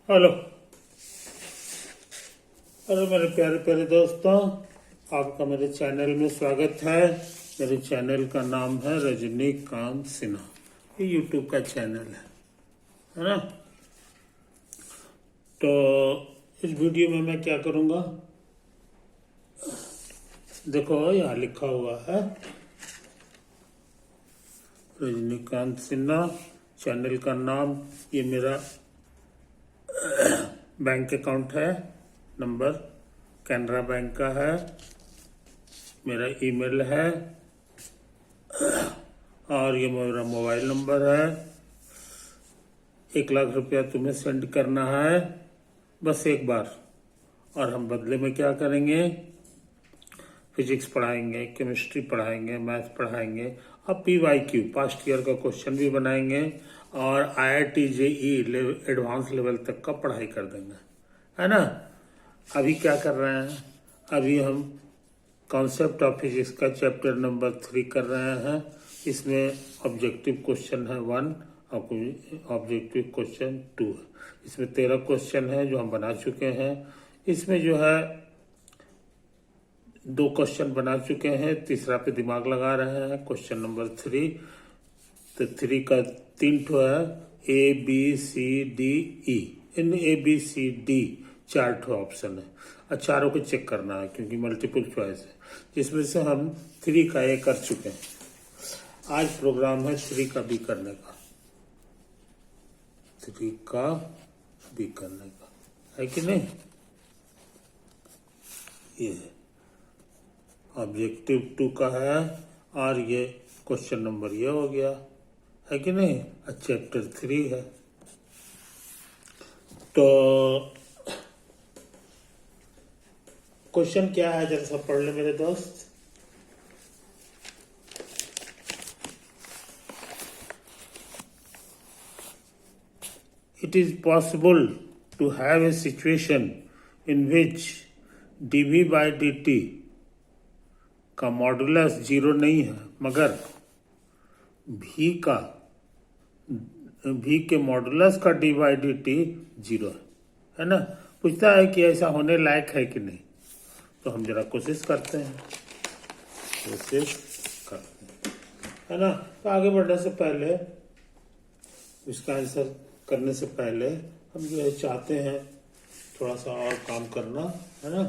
Hello. Hello मेरे प्यारे प्यारे दोस्तों, आपका मेरे चैनल में स्वागत है। मेरे चैनल का नाम है रजनीकांत सिन्हा। ये यूट्यूब का चैनल है ना। तो इस वीडियो में मैं क्या करूँगा, देखो यहाँ लिखा हुआ है रजनीकांत सिन्हा, चैनल का नाम, ये मेरा बैंक अकाउंट है, नंबर कैनरा बैंक का है, मेरा ईमेल है और ये मेरा मोबाइल नंबर है। 1 लाख रुपया तुम्हें सेंड करना है बस एक बार, और हम बदले में क्या करेंगे, फिजिक्स पढ़ाएंगे, केमिस्ट्री पढ़ाएंगे, मैथ पढ़ाएंगे और PYQ पास्ट ईयर का क्वेश्चन भी बनाएंगे और IIT JEE एडवांस लेवल तक का पढ़ाई कर देंगे, है ना। अभी क्या कर रहे हैं, अभी हम कॉन्सेप्ट ऑफ फिजिक्स का चैप्टर नंबर 3 कर रहे हैं। इसमें ऑब्जेक्टिव क्वेश्चन है 1 और ऑब्जेक्टिव क्वेश्चन 2 है। इसमें 13 क्वेश्चन है जो हम बना चुके हैं। इसमें जो है 2 क्वेश्चन बना चुके हैं, तीसरा पे दिमाग लगा रहे हैं, क्वेश्चन नंबर 3। तो 3 का 3 ठो है, ABCDE, इन ABCD 4 ठो ऑप्शन है और चारों को चेक करना है क्योंकि मल्टीपल चॉइस है, जिसमें से हम 3 का A कर चुके हैं। आज प्रोग्राम है 3 का B करने का, 3 का B करने का, है कि नहीं। ये ऑब्जेक्टिव 2 का है और ये क्वेश्चन नंबर ये हो गया, है कि नहीं। चैप्टर 3 है। तो क्वेश्चन क्या है जरा सा पढ़ ले मेरे दोस्त। It is possible to have a situation in which dv by dt का मॉडुलस 0 नहीं है, मगर v के मॉडुलस का d by dt 0 है ना। पूछता है कि ऐसा होने लायक है कि नहीं, तो हम जरा कोशिश करते हैं, है ना। तो आगे बढ़ने से पहले, इसका आंसर करने से पहले हम जो है चाहते हैं थोड़ा सा और काम करना, है ना।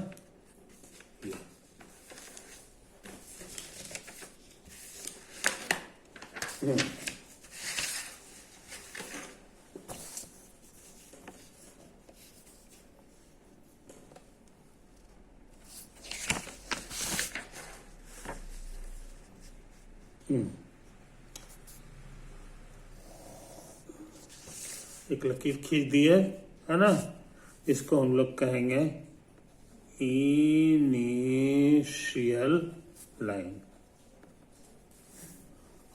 एक लकीर खींच दी है ना। इसको हम लोग कहेंगे इनिशियल लाइन,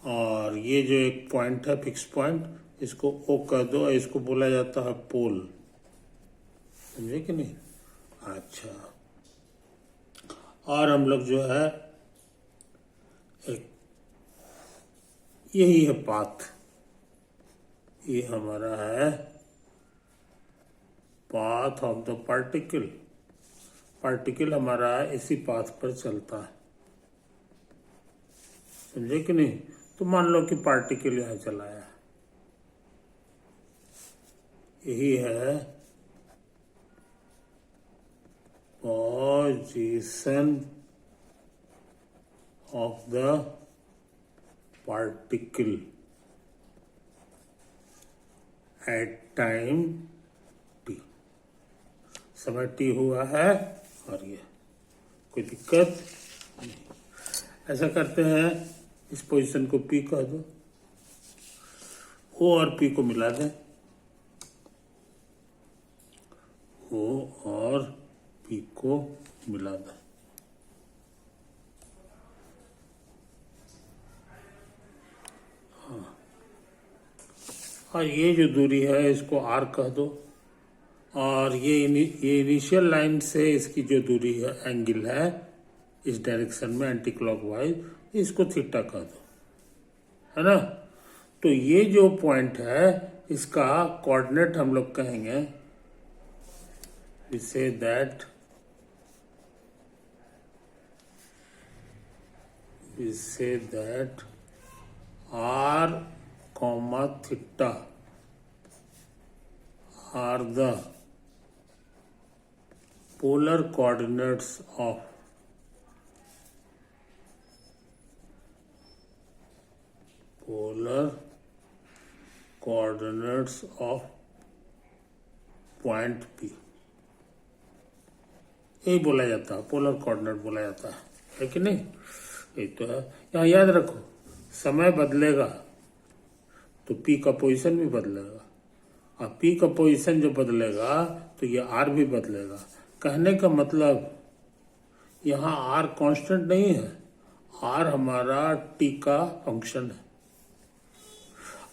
और ये जो एक पॉइंट है फिक्स पॉइंट, इसको O कह दो, इसको बोला जाता है पोल, समझे कि नहीं। अच्छा, और हम लोग जो है एक यही है पाथ, ये हमारा है path of the particle. Particle हमारा है इसी पाथ पर चलता है, समझे कि नहीं। तो मान लो कि पार्टिकल यहां चला है, यही है position of the particle at time t, समय t हुआ है, और ये कोई दिक्कत नहीं। ऐसा करते हैं, इस पोजीशन को P कह दो, O और P को मिला दें, O और P को मिला दें। और ये जो दूरी है इसको R कह दो, और ये इनिशियल लाइन से इसकी जो दूरी है, एंगल है इस डायरेक्शन में एंटी क्लॉकवाइज, इसको थीटा कह दो, है ना। तो ये जो पॉइंट है इसका कोऑर्डिनेट हम लोग कहेंगे we say that r comma theta are the polar coordinates of point P। यही बोला जाता है, पोलर कोऑर्डिनेट बोला जाता है कि नहीं? यही तो है। यहाँ याद रखो, समय बदलेगा तो P का पोजीशन भी बदलेगा, और P का पोजीशन जो बदलेगा तो ये R भी बदलेगा। कहने का मतलब यहाँ R कांस्टेंट नहीं है, R हमारा T का फंक्शन है।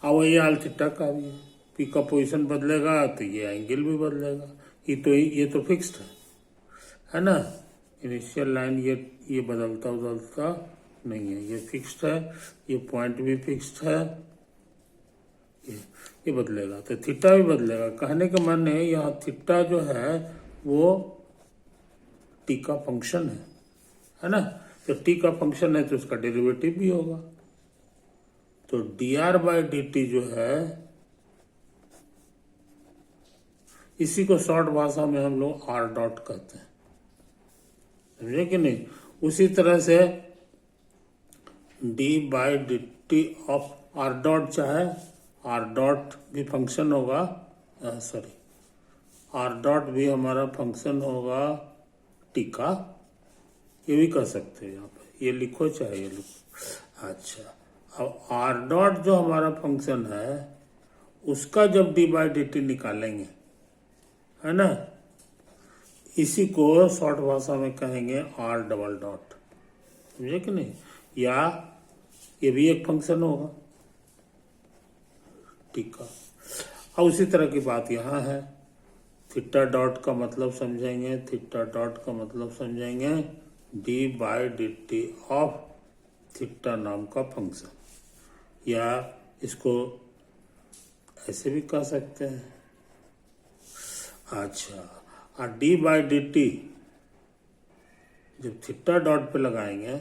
अब वही हाल थीटा का भी है, P का पोजीशन बदलेगा तो ये एंगल भी बदलेगा। ये तो फिक्स्ड है ना। इनिशियल लाइन ये बदलता नहीं है, ये फिक्स्ड है। ये पॉइंट भी फिक्स्ड है, ये बदलेगा तो थीटा भी बदलेगा। कहने का मन है यहाँ थीटा जो है वो T का फंक्शन है ना। तो T का फंक्शन है तो उसका डेरिवेटिव भी होगा। तो dr/dt जो है, इसी को शॉर्ट भाषा में हम लोग r डॉट कहते हैं, समझे कि नहीं? उसी तरह से d/dt ऑफ r डॉट चाहे r डॉट भी फंक्शन होगा, r डॉट भी हमारा फंक्शन होगा T का। ये भी कर सकते हैं, यहाँ पे ये लिखो चाहे ये लिखो। अच्छा, अब r डॉट जो हमारा फंक्शन है उसका जब d/dt निकालेंगे, है ना, इसी को शॉर्ट भाषा में कहेंगे r डबल डॉट, समझे कि नहीं? या ये भी एक फंक्शन होगा ठीक है। अब उसी तरह की बात यहाँ है, थीटा डॉट का मतलब समझेंगे, थीटा डॉट का मतलब समझेंगे d/dt ऑफ थीटा नाम का फंक्शन, या इसको ऐसे भी कह सकते हैं। अच्छा, और d/dt जब थीटा डॉट पे लगाएंगे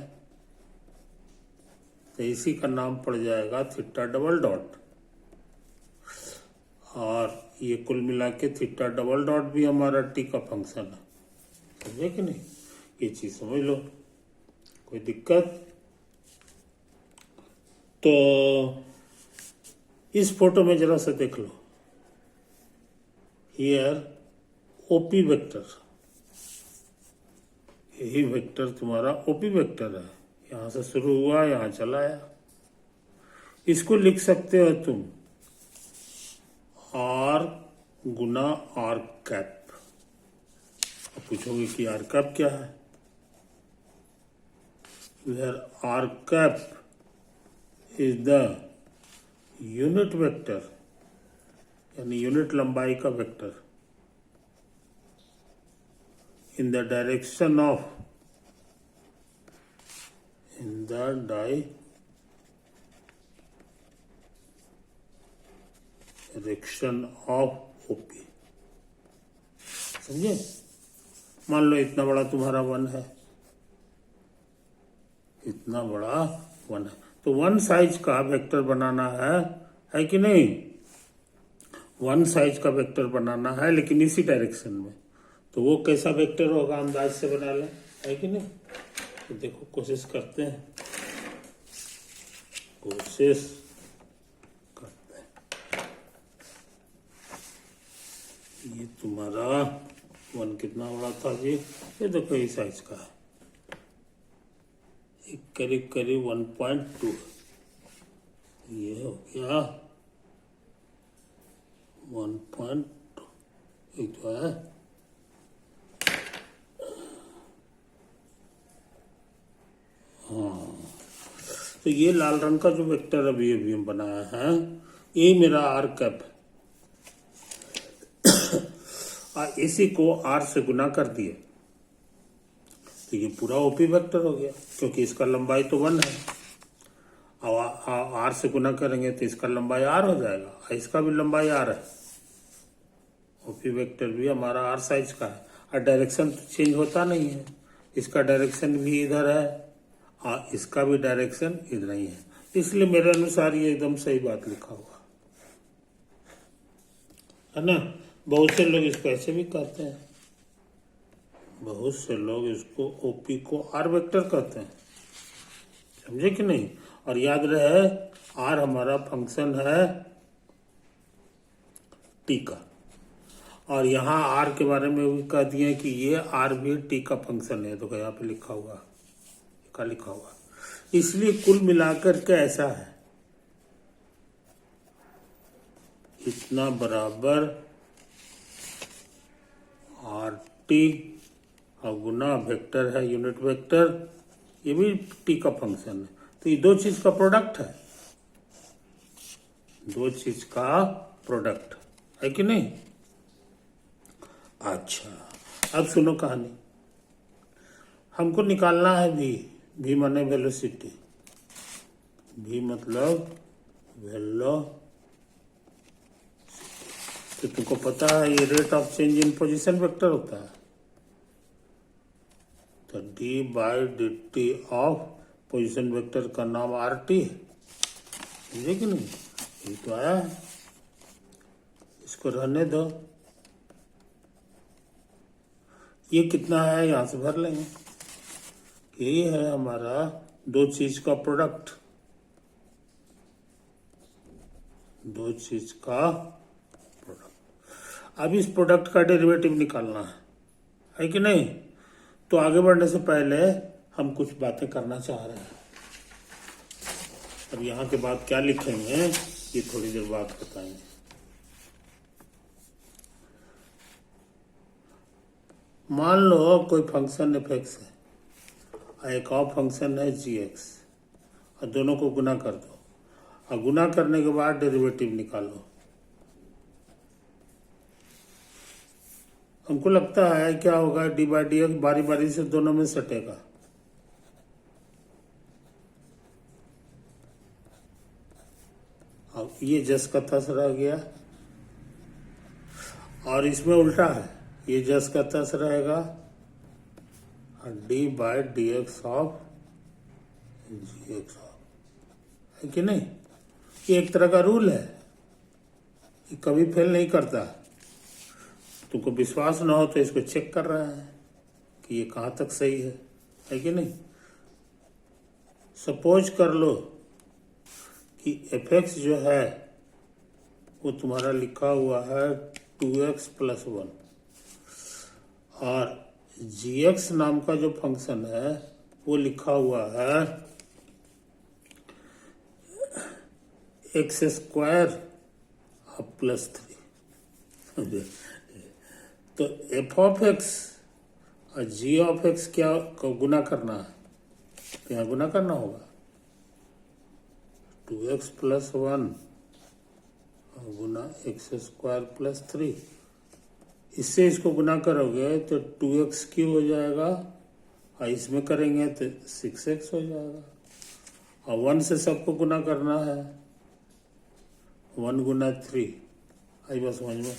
तो इसी का नाम पड़ जाएगा थीटा डबल डॉट, और ये कुल मिला के थीटा डबल डॉट भी हमारा T का फंक्शन है, समझे कि नहीं? ये चीज समझ लो, कोई दिक्कत? तो इस फोटो में जरा सा देख लो, हियर OP वेक्टर, यही वेक्टर तुम्हारा OP वेक्टर है। यहां से शुरू हुआ, यहां चला आया। इसको लिख सकते हो तुम R गुना R कैप। अब पूछोगे कि R कैप क्या है? Where R cap is the unit vector, यानी यूनिट लंबाई का vector in the direction of, in the direction of OP, समझे? मान लो इतना बड़ा तुम्हारा वन है, इतना बड़ा वन है, तो वन साइज का वेक्टर बनाना है कि नहीं? वन साइज का वेक्टर बनाना है, लेकिन इसी डायरेक्शन में। तो वो कैसा वेक्टर होगा अंदाज से बना लें, है कि नहीं? तो देखो, कोशिश करते हैं, ये तुम्हारा वन कितना बड़ा था जी? ये देखो इस साइज का है, करीब करीब 1.2, ये हो गया 1.2, एक तो है। हाँ, तो ये लाल रंग का जो वेक्टर अभी हम बनाया है, ये मेरा R कैप, और इसी को R से गुना कर दिए तो ये पूरा OP वेक्टर हो गया, क्योंकि इसका लंबाई तो 1 है। और R से गुना करेंगे तो इसका लंबाई R हो जाएगा, और इसका भी लंबाई R है। OP वेक्टर भी हमारा R साइज का है। और डायरेक्शन तो चेंज होता नहीं है, इसका डायरेक्शन भी इधर है और इसका भी डायरेक्शन इधर ही है, इसलिए मेरे अनुसार ये एकदम सही बात लिखा हुआ है ना। बहुत से लोग इसको ऐसे भी कहते हैं, बहुत से लोग इसको ओपी को आर वेक्टर कहते हैं, समझे कि नहीं। और याद रहे आर हमारा फंक्शन है टी का, और यहाँ आर के बारे में भी कह दिए कि ये आर भी टी का फंक्शन है, तो यहाँ पे लिखा हुआ क्या लिखा हुआ, इसलिए कुल मिलाकर के ऐसा है, इतना बराबर आर टी और गुना वेक्टर है यूनिट वेक्टर, ये भी टी का फंक्शन है, तो ये दो चीज का प्रोडक्ट है, दो चीज का प्रोडक्ट है कि नहीं। अच्छा, अब सुनो कहानी, हमको निकालना है भी माने वेलोसिटी, भी मतलब वेलो, तो तुमको पता है ये rate of change in position vector होता है, तो D by D T of position vector का नाम आर टी है, समझे कि नहीं, ये तो आया है, इसको रहने दो, ये कितना है यहां से भर लेंगे, ये है हमारा दो चीज का प्रोडक्ट, दो चीज का प्रोडक्ट। अब इस प्रोडक्ट का डेरिवेटिव निकालना है कि नहीं। तो आगे बढ़ने से पहले हम कुछ बातें करना चाह रहे हैं, अब यहाँ के बाद क्या लिखेंगे ये थोड़ी देर बाद बताएंगे। मान लो कोई फंक्शन एफ एक्स है और एक और फंक्शन है जी एक्स, और दोनों को गुना कर दो, और गुना करने के बाद डेरिवेटिव निकालो। हमको लगता है क्या होगा, डी बाई डी एक्स बारी बारी से दोनों में सटेगा, अब ये जस का तस रह गया, और इसमें उल्टा है, ये जस का तस रहेगा और D by d x of g x of, है कि नहीं। ये एक तरह का रूल है, ये कभी फेल नहीं करता, तुमको विश्वास ना हो तो इसको चेक कर रहे हैं कि ये कहाँ तक सही है कि नहीं। सपोज कर लो कि एफ एक्स जो है वो तुम्हारा लिखा हुआ है 2x + 1, और जी एक्स नाम का जो फंक्शन है वो लिखा हुआ है x² और +3। तो एफ ऑफ एक्स और जी ऑफ एक्स क्या को गुना करना है, तो यहाँ गुना करना होगा 2x + 1 गुना x² + 3, इससे इसको गुना करोगे तो 2x³ हो जाएगा, और इसमें करेंगे तो 6x हो जाएगा, और 1 से सबको गुना करना है, 1 गुना 3, आई बात समझ में।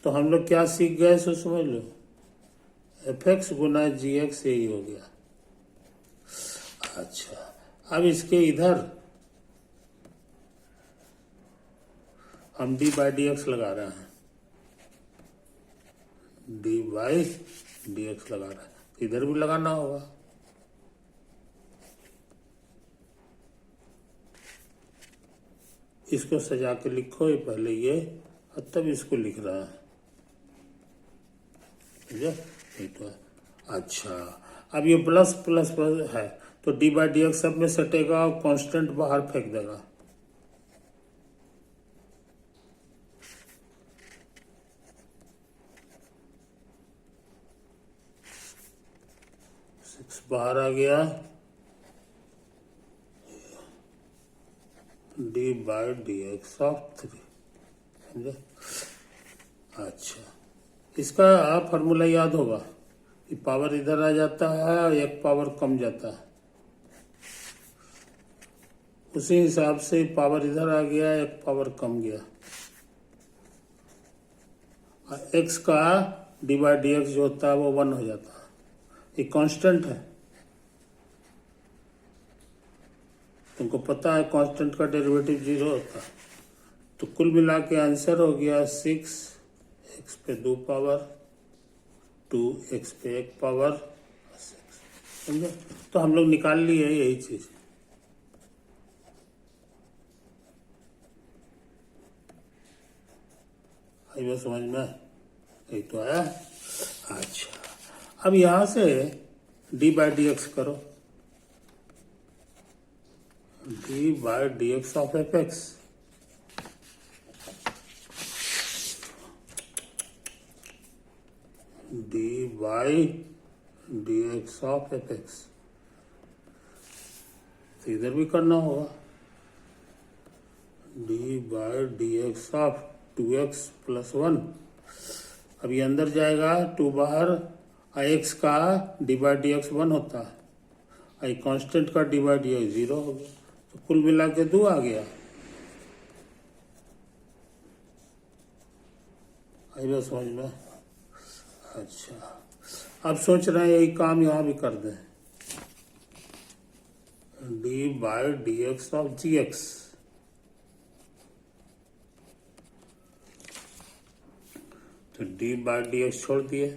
तो हम लोग क्या सीख गए सो समझ लो, एफ एक्स गुना जी एक्स यही हो गया। अच्छा, अब इसके इधर हम डी बाई डी एक्स लगा रहे हैं, डी बाई डी एक्स लगा रहे हैं, इधर भी लगाना होगा। इसको सजा के लिखो, ये पहले ये और तब इसको लिख रहा है, ये तो है। अच्छा, अब ये प्लस प्लस प्लस है तो डी बाई डी एक्स सब में सटेगा और कांस्टेंट बाहर फेंक देगा, बाहर आ गया, D by d x of 3, समझे। अच्छा, इसका फॉर्मूला याद होगा, ये पावर इधर आ जाता है और एक पावर कम जाता है, उसी हिसाब से पावर इधर आ गया, एक पावर कम गया, और एक्स का डी बाई डी एक्स जो होता है वो 1 हो जाता है, ये कांस्टेंट है। तुमको पता है कांस्टेंट का डेरिवेटिव 0 होता है। तो कुल मिला के आंसर हो गया 6x पे 2 पावर, 2x पे 1 पावर 6। समझे? तो हम लोग निकाल लिए यही चीज। आई बात समझ में? यही तो आया। अच्छा, अब यहां से डी बाई डी एक्स करो, D by d x of F x. D by d x of F x, तो इधर भी करना होगा D by d x of 2x plus 1। अब ये अंदर जाएगा, 2 बाहर, x का डी बाई डी एक्स 1 होता है, आई कांस्टेंट का डी बाई डी एक्स 0 हो गया। तो कुल मिला के 2 आ गया। आई बात समझ में? अच्छा, अब सोच रहे हैं यही काम यहां भी कर दें, d by d x of g x. तो डी बाई डी एक्स छोड़ दिए,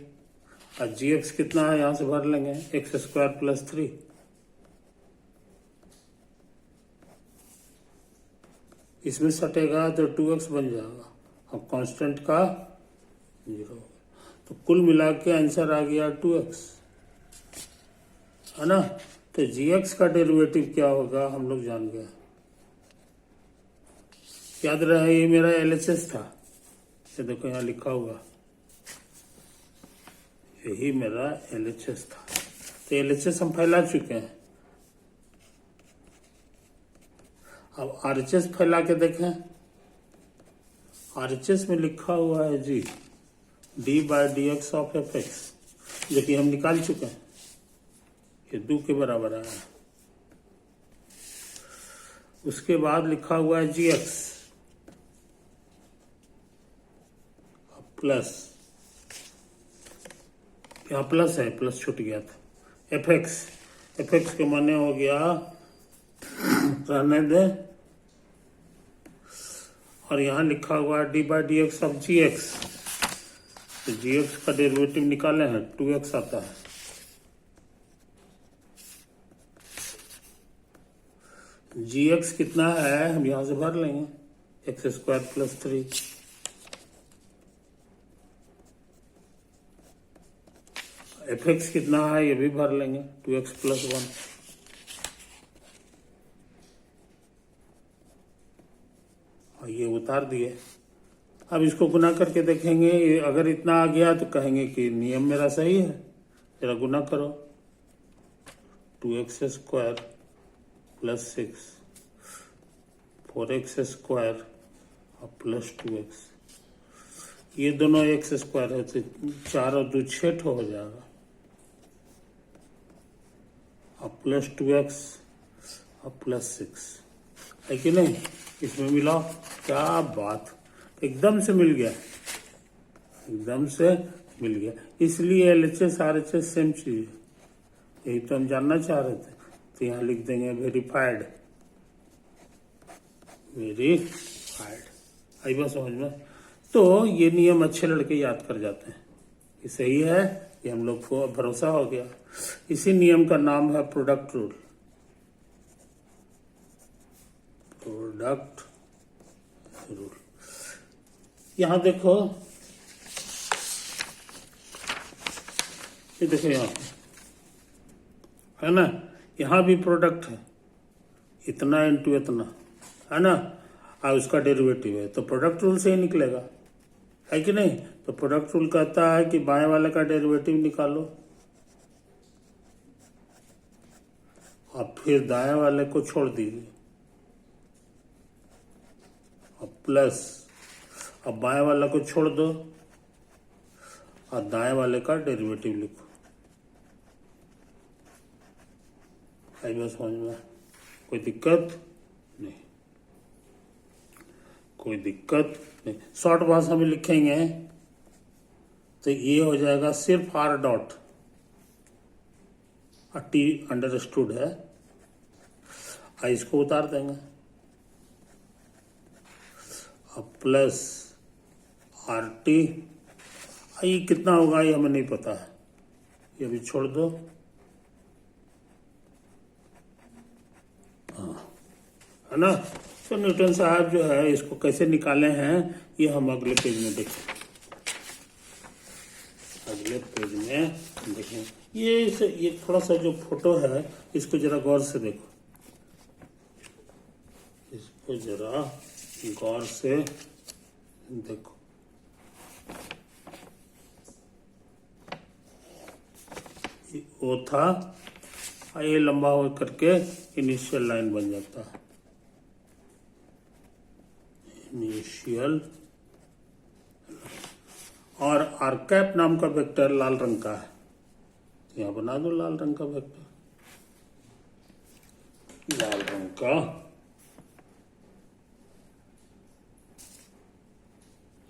और जी एक्स कितना है यहां से भर लेंगे, एक्स स्क्वायर प्लस 3। इसमें सटेगा तो 2x बन जाएगा, और कांस्टेंट का 0। तो कुल मिला के आंसर आ गया 2x, है ना? तो gx का डेरिवेटिव क्या होगा हम लोग जान गए। याद रहे ये मेरा LHS था, ये देखो यहाँ लिखा हुआ, यही मेरा LHS था। तो LHS हम फैला चुके हैं। अब RHS फैला के देखें, RHS में लिखा हुआ है G D by d x of F x, जो कि हम निकाल चुके हैं, ये 2 के बराबर आया। उसके बाद लिखा हुआ है जी एक्स प्लस, यहाँ प्लस है, प्लस छूट गया था, एफ एक्स के माने हो गया रहने दे, और यहाँ लिखा हुआ है d by d x of g x. तो जी एक्स का डेरिवेटिव निकाले हैं, 2x आता है। जी एक्स कितना है हम यहां से भर लेंगे, x square plus 3। F x कितना है ये भी भर लेंगे, 2x प्लस 1। और ये उतार दिए। अब इसको गुना करके देखेंगे, अगर इतना आ गया तो कहेंगे कि नियम मेरा सही है। जरा गुना करो, 2x square plus 6, 4x square और प्लस 2x, ये दोनों x स्क्वायर है तो 4 और 2 6 हो जाएगा, और प्लस 2x और प्लस 6 है कि नहीं? इसमें मिलाओ, क्या बात, एकदम से मिल गया, एकदम से मिल गया। इसलिए LHS RHS सेम चीज है, यही तो हम जानना चाह रहे थे। तो यहाँ लिख देंगे वेरीफाइड, वेरीफाइड। आई बात समझ में? तो ये नियम अच्छे लड़के याद कर जाते हैं, ये सही है, ये हम लोग को भरोसा हो गया। इसी नियम का नाम है प्रोडक्ट रूल, प्रोडक्ट रूल। यहां देखो, ये देखो यहाँ है ना, यहाँ भी प्रोडक्ट है, इतना इंटू इतना, है ना, और उसका डेरिवेटिव है, तो प्रोडक्ट रूल से ही निकलेगा, है कि नहीं? तो प्रोडक्ट रूल कहता है कि बाएं वाले का डेरिवेटिव निकालो और फिर दाएं वाले को छोड़ दीजिए, और प्लस, अब बाएं वाला को छोड़ दो और दाएं वाले का डेरिवेटिव लिखो। आई बात समझ में? कोई दिक्कत नहीं, कोई दिक्कत नहीं। शॉर्ट भाषा में लिखेंगे तो ये हो जाएगा सिर्फ आर डॉट, टी अंडरस्टूड है, इसको उतार देंगे, अब प्लस आर टी, ये कितना होगा ये हमें नहीं पता है, ये भी छोड़ दो। हाँ, है ना। तो न्यूटन साहब जो है इसको कैसे निकाले हैं ये हम अगले पेज में देखें, अगले पेज में देखें। ये थोड़ा सा जो फोटो है इसको जरा गौर से देखो, इसको जरा गौर से देखो। वो था, ये लंबा हो करके इनिशियल लाइन बन जाता है, इनिशियल, और आर कैप नाम का वेक्टर लाल रंग का है, यहाँ बना दो लाल रंग का वेक्टर, लाल रंग का,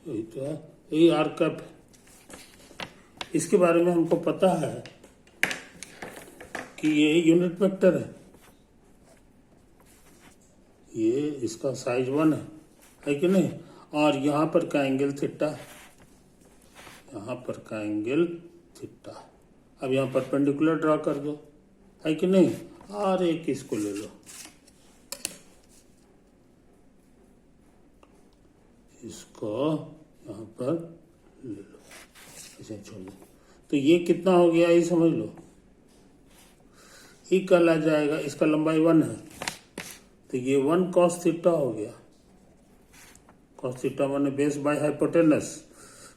यही तो है, यही आर कैप। इसके बारे में हमको पता है कि ये यूनिट वेक्टर है, ये इसका साइज 1 है कि नहीं, और यहाँ पर का एंगल थीटा, यहाँ पर का एंगल थीटा। अब यहाँ परपेंडिकुलर ड्रा कर दो, है कि नहीं, और एक इसको ले लो, इसको यहाँ पर ले लो, ऐसे छोड़ दो। तो ये कितना हो गया ये समझ लो, ये कल आ जाएगा, इसका लंबाई 1 है, तो ये 1 cos थीटा हो गया, cos थीटा माने बेस बाय हाइपोटेनस,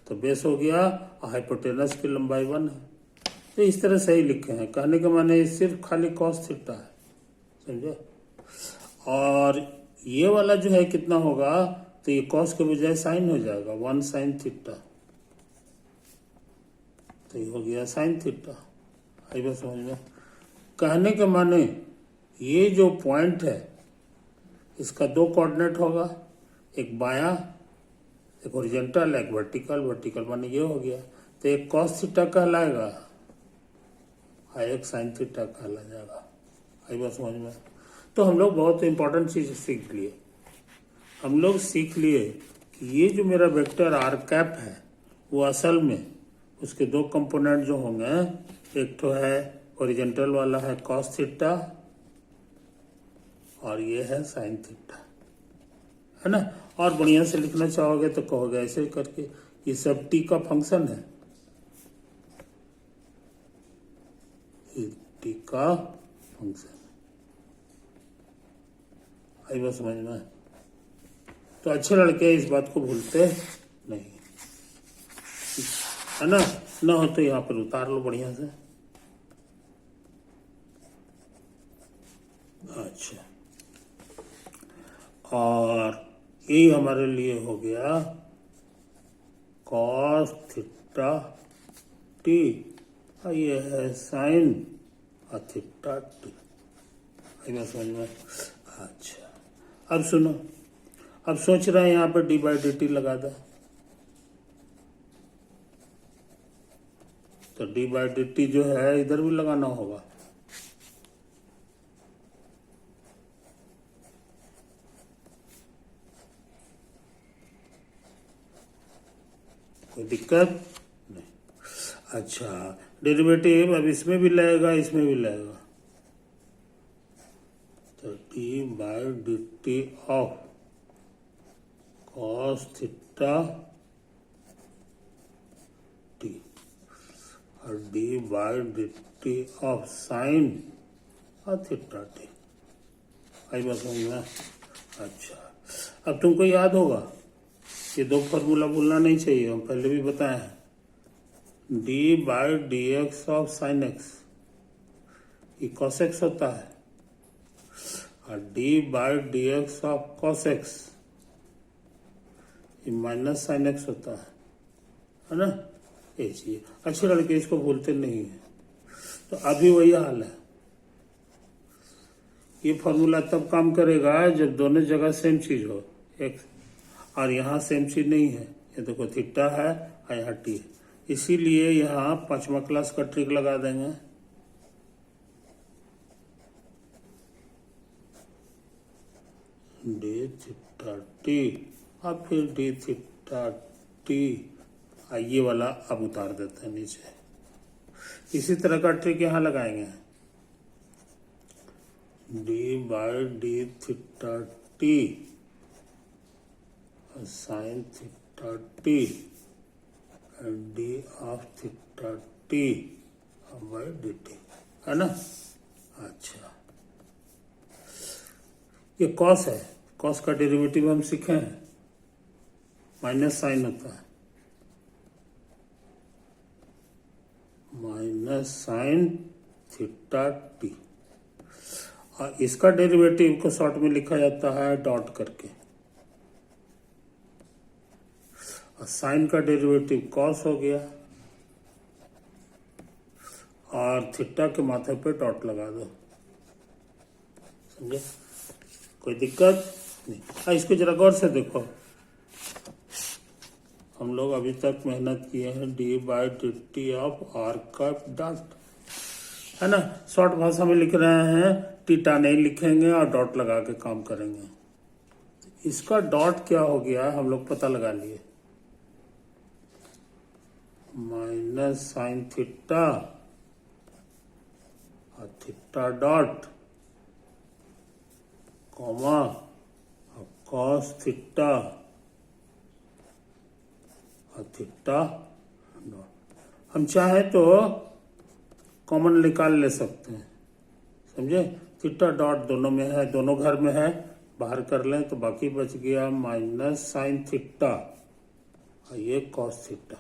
तो बेस हो गया, हाइपोटेनस की लंबाई 1 है। तो इस तरह सही लिखे हैं, कहने के माने सिर्फ खाली cos थीटा है, समझे। और ये वाला जो है कितना होगा, तो ये cos के बजाय साइन हो जाएगा, 1 sin थीटा, तो ये हो गया sin थीटा। आई बात समझ में। कहने के माने ये जो पॉइंट है इसका 2 कोऑर्डिनेट होगा, एक बाया, एक हॉरिजॉन्टल, एक वर्टिकल, वर्टिकल माने ये हो गया, तो एक cos थीटा कहलाएगा और एक sin थीटा कहला जाएगा। आई बात समझ में। तो हम लोग बहुत इंपॉर्टेंट चीज सीख लिए, हम लोग सीख लिए कि ये जो मेरा वेक्टर आर कैप है वो असल में उसके 2 कंपोनेंट जो होंगे, एक तो है हॉरिजॉन्टल वाला है cos थीटा और ये है sin थीटा, है ना। और बढ़िया से लिखना चाहोगे तो कहोगे ऐसे करके, ये सब t का फंक्शन है, ये t का फंक्शन है। आई बात समझ में। तो अच्छे लड़के इस बात को भूलते नहीं, है ना। ना हो तो यहाँ पर उतार लो बढ़िया से। अच्छा, और यही हमारे लिए हो गया cos थीटा टी, और ये है sin थीटा टी। आई बात समझ में। अच्छा, अब सुनो, अब सोच रहे हैं यहाँ पर डी बाई डी टी लगा दे, तो डी बाई डी टी जो है इधर भी लगाना होगा। कोई दिक्कत नहीं। अच्छा, डेरिवेटिव अब इसमें भी लगेगा, इसमें भी लगेगा, तो D by D T of cos theta T और D by D T of sine theta T. आई बात समझ में। अच्छा, अब तुमको याद होगा ये 2 फॉर्मूला भूलना नहीं चाहिए, हम पहले भी बताए हैं, d by d x of sine x ये cos एक्स होता है, और D by d x of cos x ये माइनस साइन एक्स होता है ना। ये चीज अच्छे लड़के इसको भूलते नहीं है। तो अभी वही हाल है, ये फॉर्मूला तब काम करेगा जब दोनों जगह सेम चीज हो, एक्स, और यहाँ सेम चीज नहीं है, ये देखो थीटा है और यहाँ टी है, इसीलिए यहाँ 5वां क्लास का ट्रिक लगा देंगे। डी थीटा टी और फिर डी थीटा टी, ये वाला अब उतार देते हैं नीचे। इसी तरह का ट्रिक यहाँ लगाएंगे, D by D theta T sign theta T D of theta T by D T, है ना। अच्छा, ये कॉस है, कॉस का डेरिवेटिव हम सीखे हैं, माइनस साइन होता है, माइनस साइन थीटा टी, और इसका डेरिवेटिव को शॉर्ट में लिखा जाता है डॉट करके, और साइन का डेरिवेटिव कॉस हो गया, और थीटा के माथे पे डॉट लगा दो, समझे, कोई दिक्कत नहीं। इसको जरा गौर से देखो, हम लोग अभी तक मेहनत किए हैं d by D T of r का डॉट, है ना। शॉर्ट भाषा में लिख रहे हैं, टीटा नहीं लिखेंगे और डॉट लगा के काम करेंगे। इसका डॉट क्या हो गया हम लोग पता लगा लिए, माइनस साइन थीटा और theta dot comma cos theta और थीटा डॉट। हम चाहे तो कॉमन निकाल ले सकते हैं, समझे। थीटा डॉट दोनों में है, दोनों घर में है, बाहर कर लें तो बाकी बच गया माइनस साइन थीटा और ये कॉस थीटा,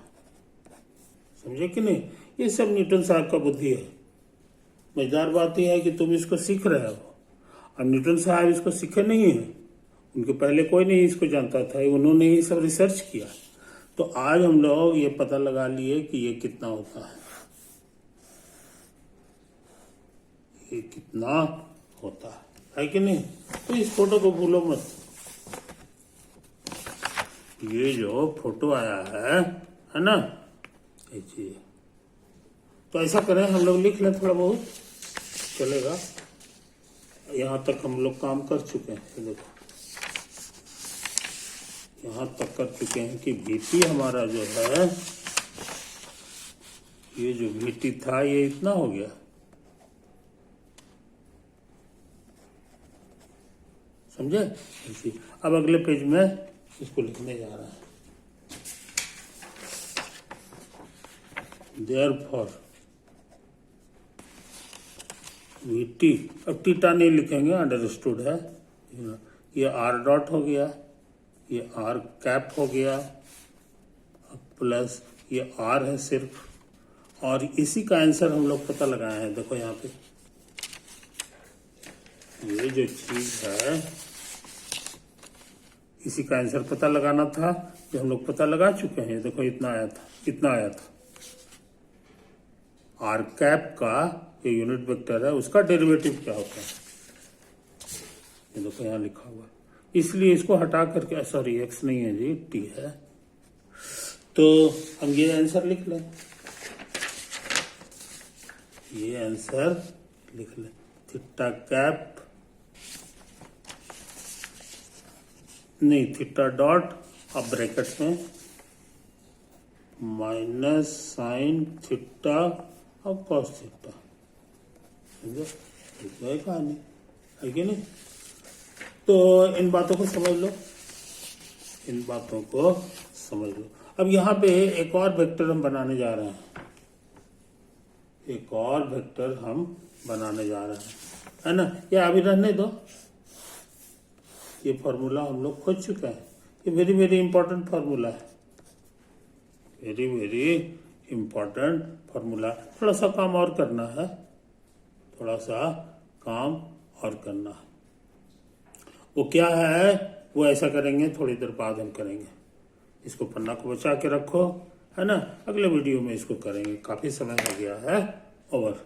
समझे कि नहीं। ये सब न्यूटन साहब का बुद्धि है। मजेदार बात यह है कि तुम इसको सीख रहे हो, और न्यूटन साहब इसको सीखे नहीं है, उनके पहले कोई नहीं इसको जानता था, उन्होंने ही सब रिसर्च किया। तो आज हम लोग ये पता लगा लिए कि ये कितना होता है, ये कितना होता है कि नहीं। तो इस फोटो को भूलो मत, ये जो फोटो आया है ना, ऐसे। तो ऐसा करें, हम लोग लिख लें, थोड़ा बहुत चलेगा। यहाँ तक हम लोग काम कर चुके हैं, देखो यहाँ तक कर चुके हैं कि VT हमारा जो है, ये जो VT था ये इतना हो गया, समझे। अब अगले पेज में इसको लिखने जा रहा है, देयरफॉर VT, अब टीटा नहीं लिखेंगे, अंडरस्टूड है। ये आर डॉट हो गया, ये आर कैप हो गया, प्लस ये आर है सिर्फ, और इसी का आंसर हम लोग पता लगाए हैं। देखो यहाँ पे ये जो चीज है, इसी का आंसर पता लगाना था, जो हम लोग पता लगा चुके हैं। देखो इतना आया था, कितना आया था, आर कैप का ये यूनिट वेक्टर है, उसका डेरिवेटिव क्या होता है, ये देखो यहाँ लिखा हुआ। इसलिए इसको हटा करके, सॉरी एक्स नहीं है जी, टी है, तो हम ये आंसर लिख लें, ये आंसर लिख लें, थीटा कैप नहीं, थीटा डॉट, अब ब्रैकेट में माइनस साइन थीटा और कॉस थीटा, समझो, कहानी है कि नहीं। तो इन बातों को समझ लो, इन बातों को समझ लो। अब यहाँ पे एक और वेक्टर हम बनाने जा रहे हैं, एक और वेक्टर हम बनाने जा रहे हैं, है ना। ये अभी रहने दो, ये फॉर्मूला हम लोग खोज चुके हैं, ये वेरी वेरी इंपॉर्टेंट फॉर्मूला है, वेरी वेरी इंपॉर्टेंट फॉर्मूला। थोड़ा सा काम और करना है, थोड़ा सा काम और करना है। वो क्या है, वो ऐसा करेंगे, थोड़ी देर बाद हम करेंगे। इसको पन्ना को बचा के रखो, है ना, अगले वीडियो में इसको करेंगे। काफी समय हो गया है, ओवर।